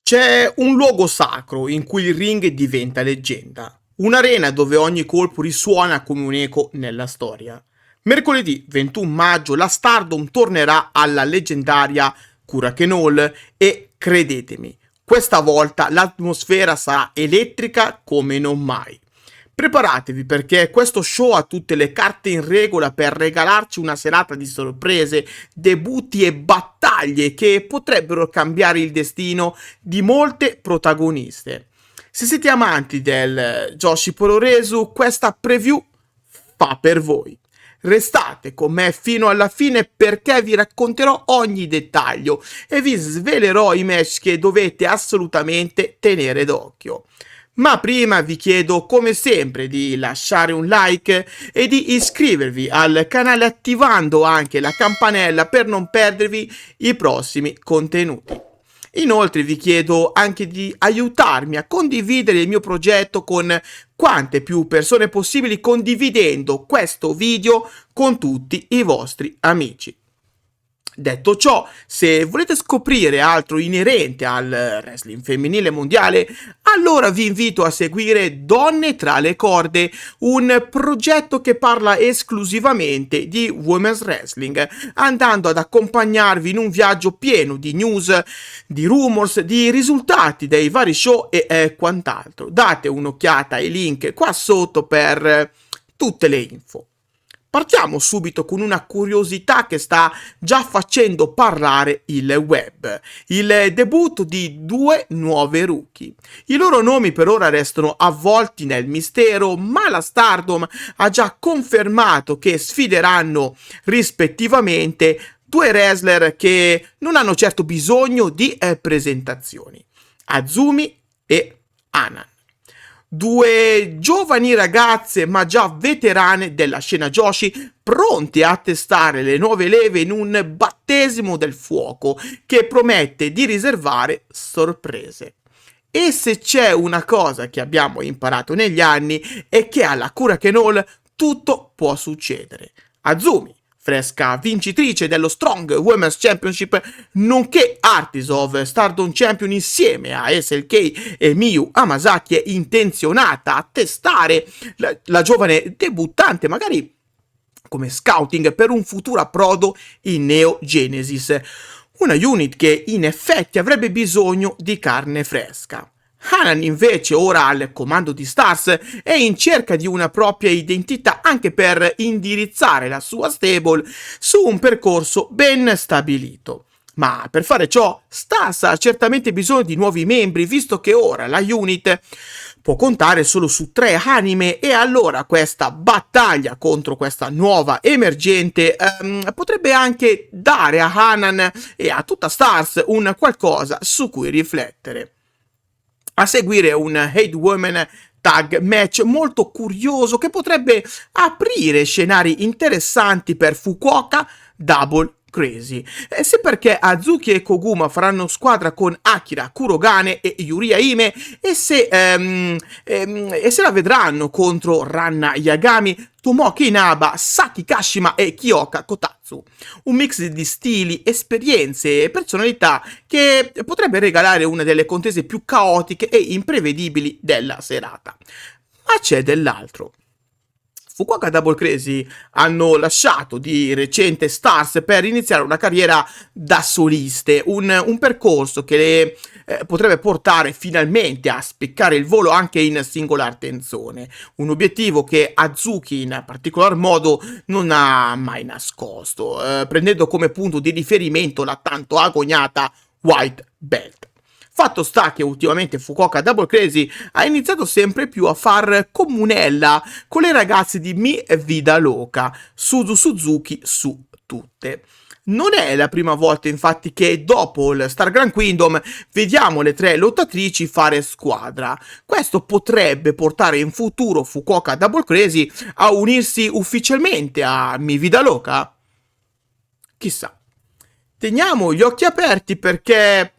C'è un luogo sacro in cui il ring diventa leggenda, un'arena dove ogni colpo risuona come un eco nella storia. Mercoledì 21 maggio la Stardom tornerà alla leggendaria Hurricane Hall e credetemi, questa volta l'atmosfera sarà elettrica come non mai. Preparatevi perché questo show ha tutte le carte in regola per regalarci una serata di sorprese, debutti e battaglie che potrebbero cambiare il destino di molte protagoniste. Se siete amanti del Joshi Pororesu, questa preview fa per voi. Restate con me fino alla fine perché vi racconterò ogni dettaglio e vi svelerò i match che dovete assolutamente tenere d'occhio. Ma prima vi chiedo come sempre di lasciare un like e di iscrivervi al canale attivando anche la campanella per non perdervi i prossimi contenuti. Inoltre vi chiedo anche di aiutarmi a condividere il mio progetto con quante più persone possibili condividendo questo video con tutti i vostri amici. Detto ciò, se volete scoprire altro inerente al wrestling femminile mondiale, allora vi invito a seguire Donne tra le corde, un progetto che parla esclusivamente di women's wrestling, andando ad accompagnarvi in un viaggio pieno di news, di rumors, di risultati dei vari show e quant'altro. Date un'occhiata ai link qua sotto per tutte le info. Partiamo subito con una curiosità che sta già facendo parlare il web, il debutto di due nuove rookie. I loro nomi per ora restano avvolti nel mistero, ma la Stardom ha già confermato che sfideranno rispettivamente due wrestler che non hanno certo bisogno di presentazioni, Azumi e Hanan. Due giovani ragazze ma già veterane della scena Joshi pronte a testare le nuove leve in un battesimo del fuoco che promette di riservare sorprese. E se c'è una cosa che abbiamo imparato negli anni è che alla Hurricane Hall tutto può succedere. Azumi, fresca vincitrice dello Strong Women's Championship, nonché Artist of Stardom Champion insieme a SLK e Miyu Hamasaki, è intenzionata a testare la giovane debuttante, magari come scouting per un futuro approdo in Neo Genesis, una unit che in effetti avrebbe bisogno di carne fresca. Hanan invece, ora al comando di Stars, è in cerca di una propria identità anche per indirizzare la sua stable su un percorso ben stabilito. Ma per fare ciò, Stars ha certamente bisogno di nuovi membri, visto che ora la unit può contare solo su 3 anime e allora questa battaglia contro questa nuova emergente potrebbe anche dare a Hanan e a tutta Stars un qualcosa su cui riflettere. A seguire un Hate Women tag match molto curioso che potrebbe aprire scenari interessanti per Fukuoka Double Crazy. Sì, perché Azuki e Koguma faranno squadra con Akira Kurogane e Yuria Hime e se la vedranno contro Ranna Yagami, Tomoki Inaba, Saki Kashima e Kyoka Kotatsu. Un mix di stili, esperienze e personalità che potrebbe regalare una delle contese più caotiche e imprevedibili della serata. Ma c'è dell'altro. Fukuoka Double Crazy hanno lasciato di recente Stars per iniziare una carriera da soliste, un percorso che le potrebbe portare finalmente a spiccare il volo anche in singolar tenzone, un obiettivo che Azuki in particolar modo non ha mai nascosto, prendendo come punto di riferimento la tanto agognata White Belt. Fatto sta che ultimamente Fukuoka Double Crazy ha iniziato sempre più a far comunella con le ragazze di Mi Vida Loca, Suzu Suzuki su tutte. Non è la prima volta infatti che dopo il Star Grand Kingdom vediamo le 3 lottatrici fare squadra. Questo potrebbe portare in futuro Fukuoka Double Crazy a unirsi ufficialmente a Mi Vida Loca? Chissà. Teniamo gli occhi aperti perché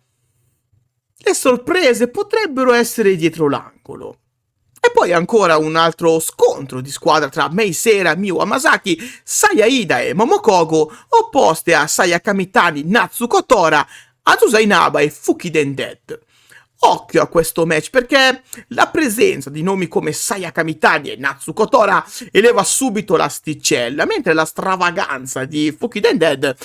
le sorprese potrebbero essere dietro l'angolo. E poi ancora un altro scontro di squadra tra Mei Seira, Miyu Hamasaki, Saya Ida e Momokogo, opposte a Saya Kamitani, Natsuko Tora, Azusa Inaba e Fukiden Dead. occhio a questo match, perché la presenza di nomi come Sayaka Mitani e Natsuko Tora eleva subito l'asticella, mentre la stravaganza di Forbidden Dead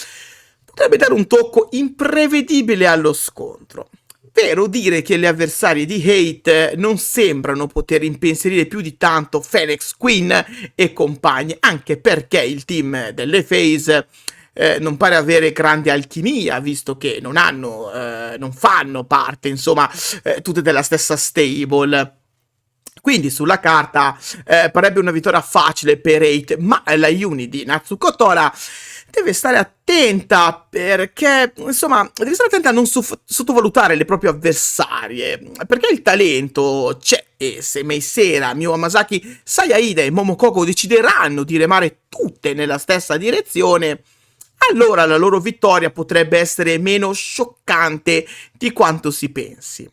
potrebbe dare un tocco imprevedibile allo scontro. Vero dire che le avversarie di Hate non sembrano poter impensierire più di tanto Phoenix Queen e compagni, anche perché il team delle FaZe non pare avere grande alchimia, visto che non fanno parte, insomma, tutte della stessa stable. Quindi sulla carta parebbe una vittoria facile per Hate, ma la Uni di Natsuko Tora deve stare attenta, perché insomma deve stare attenta a non sottovalutare le proprie avversarie, perché il talento c'è, e se Mei Seira, Miyu Hamasaki, Saya Ida e Momokoko decideranno di remare tutte nella stessa direzione, allora la loro vittoria potrebbe essere meno scioccante di quanto si pensi.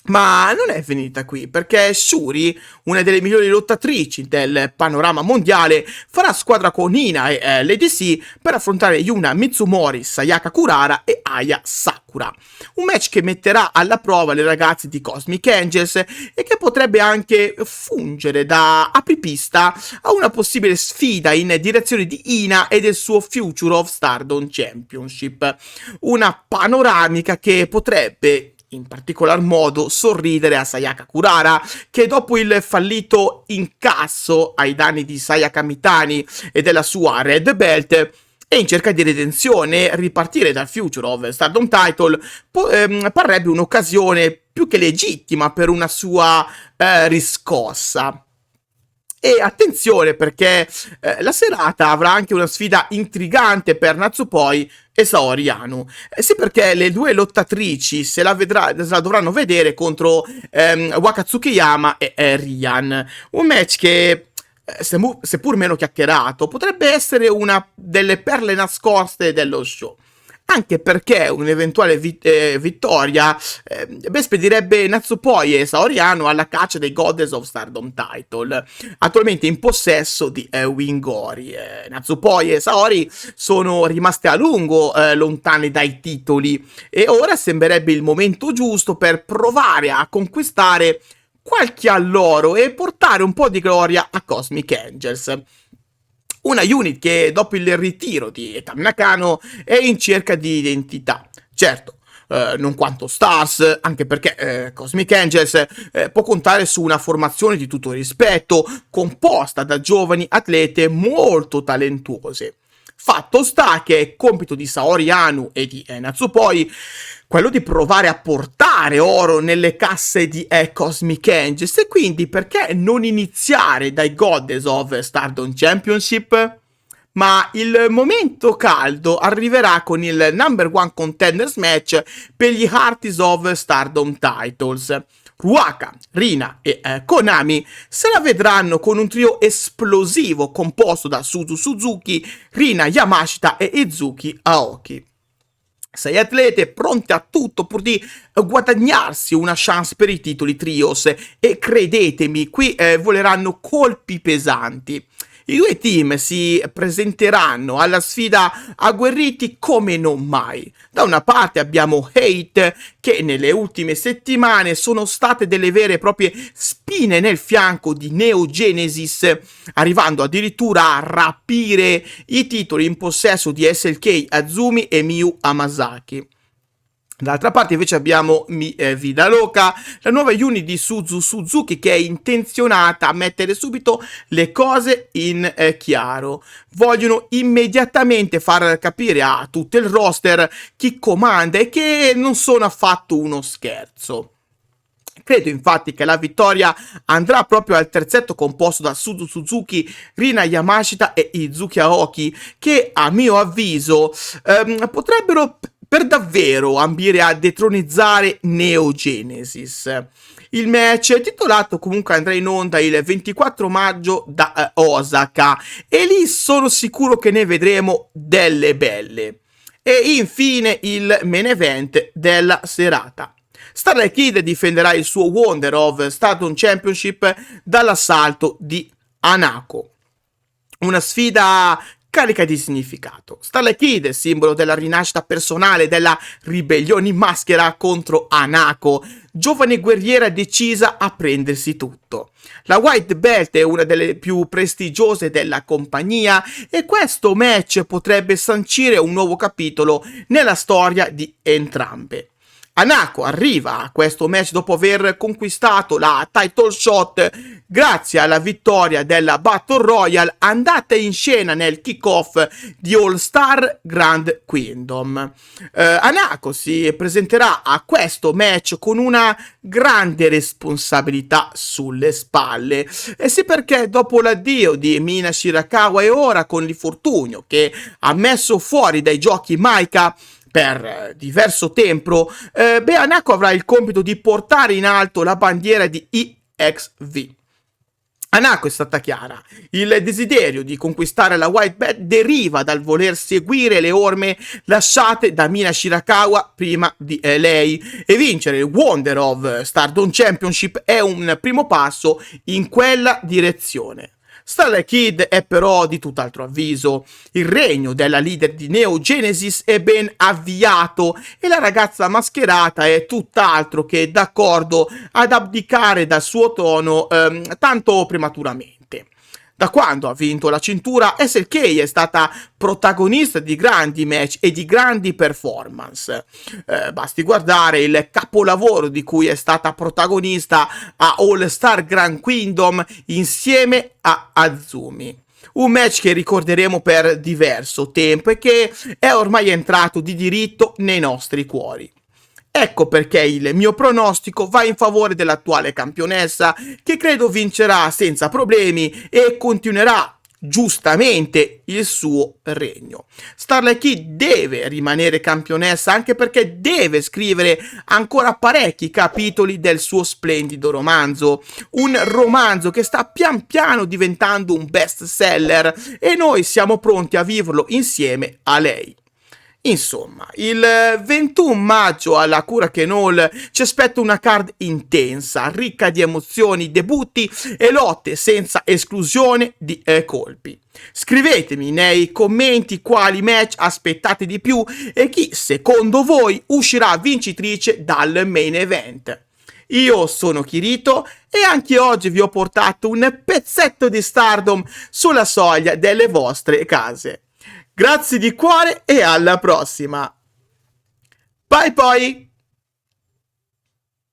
Ma non è finita qui, perché Shuri, una delle migliori lottatrici del panorama mondiale, farà squadra con Ina e Lady C per affrontare Yuna Mitsumori, Sayaka Kurara e Aya Sakura. Un match che metterà alla prova le ragazze di Cosmic Angels e che potrebbe anche fungere da apripista a una possibile sfida in direzione di Ina e del suo Future of Stardom Championship. Una panoramica che potrebbe in particolar modo sorridere a Sayaka Kurara, che dopo il fallito incasso ai danni di Sayaka Mitani e della sua Red Belt è in cerca di redenzione. Ripartire dal Future of Stardom Title parrebbe un'occasione più che legittima per una sua riscossa. E attenzione, perché la serata avrà anche una sfida intrigante per Natsupoi e Saori Anou. Sì, perché le due lottatrici se la dovranno vedere contro Waka Tsukiyama e Rian. Un match che, seppur meno chiacchierato, potrebbe essere una delle perle nascoste dello show. Anche perché un'eventuale vittoria spedirebbe Natsupoi e Saori Anou alla caccia dei Goddess of Stardom Title, attualmente in possesso di Wingori. Natsupoi e Saori sono rimaste a lungo lontane dai titoli e ora sembrerebbe il momento giusto per provare a conquistare qualche alloro e portare un po' di gloria a Cosmic Angels. Una unit che dopo il ritiro di Tam Nakano è in cerca di identità. Certo, non quanto Stars, anche perché Cosmic Angels può contare su una formazione di tutto rispetto, composta da giovani atlete molto talentuose. Fatto sta che è compito di Saori Anou e di Natsupoi quello di provare a portare oro nelle casse di Cosmic Angels, e quindi perché non iniziare dai Goddess of Stardom Championship? Ma il momento caldo arriverà con il number one contenders match per gli Hearties of Stardom Titles. Ruaka, Rina e Konami se la vedranno con un trio esplosivo composto da Suzu Suzuki, Rina Yamashita e Izuki Aoki. 6 atlete pronte a tutto pur di guadagnarsi una chance per i titoli trios, e credetemi, qui voleranno colpi pesanti. I due team si presenteranno alla sfida agguerriti come non mai. Da una parte abbiamo Hate, che nelle ultime settimane sono state delle vere e proprie spine nel fianco di Neo Genesis, arrivando addirittura a rapire i titoli in possesso di SLK Azumi e Miyu Hamasaki. Dall'altra parte invece abbiamo Vida Loca, la nuova unit di Suzu Suzuki, che è intenzionata a mettere subito le cose in chiaro. Vogliono immediatamente far capire a tutto il roster chi comanda e che non sono affatto uno scherzo. Credo infatti che la vittoria andrà proprio al terzetto composto da Suzu Suzuki, Rina Yamashita e Izuki Aoki, che a mio avviso potrebbero per davvero ambire a detronizzare Neo Genesis. Il match titolato comunque andrà in onda il 24 maggio da Osaka, e lì sono sicuro che ne vedremo delle belle. E infine il main event della serata. Starlight Kid difenderà il suo Wonder of Stardom Championship dall'assalto di Hanako. Una sfida carica di significato. Starlight Kid, simbolo della rinascita personale, della ribellione in maschera contro Hanako, giovane guerriera decisa a prendersi tutto. La White Belt è una delle più prestigiose della compagnia e questo match potrebbe sancire un nuovo capitolo nella storia di entrambe. Hanako arriva a questo match dopo aver conquistato la title shot grazie alla vittoria della Battle Royale andata in scena nel kick-off di All Star Grand Kingdom. Hanako si presenterà a questo match con una grande responsabilità sulle spalle. E sì, perché dopo l'addio di Mina Shirakawa e ora con l'infortunio che ha messo fuori dai giochi Maika per diverso tempo, Hanako avrà il compito di portare in alto la bandiera di EXV. Hanako è stata chiara: il desiderio di conquistare la White Belt deriva dal voler seguire le orme lasciate da Mina Shirakawa prima di lei, e vincere il Wonder of Stardom Championship è un primo passo in quella direzione. Starlight Kid è però di tutt'altro avviso. Il regno della leader di Neo Genesis è ben avviato e la ragazza mascherata è tutt'altro che d'accordo ad abdicare dal suo trono tanto prematuramente. Da quando ha vinto la cintura, SLK è stata protagonista di grandi match e di grandi performance. Basti guardare il capolavoro di cui è stata protagonista a All Star Grand Kingdom insieme a Azumi. Un match che ricorderemo per diverso tempo e che è ormai entrato di diritto nei nostri cuori. Ecco perché il mio pronostico va in favore dell'attuale campionessa, che credo vincerà senza problemi e continuerà giustamente il suo regno. Starlight Kid deve rimanere campionessa anche perché deve scrivere ancora parecchi capitoli del suo splendido romanzo, un romanzo che sta pian piano diventando un best seller e noi siamo pronti a viverlo insieme a lei. Insomma, il 21 maggio alla Korakuen Hall ci aspetta una card intensa, ricca di emozioni, debutti e lotte senza esclusione di colpi. Scrivetemi nei commenti quali match aspettate di più e chi secondo voi uscirà vincitrice dal main event. Io sono Kirito e anche oggi vi ho portato un pezzetto di Stardom sulla soglia delle vostre case. Grazie di cuore e alla prossima. Bye bye!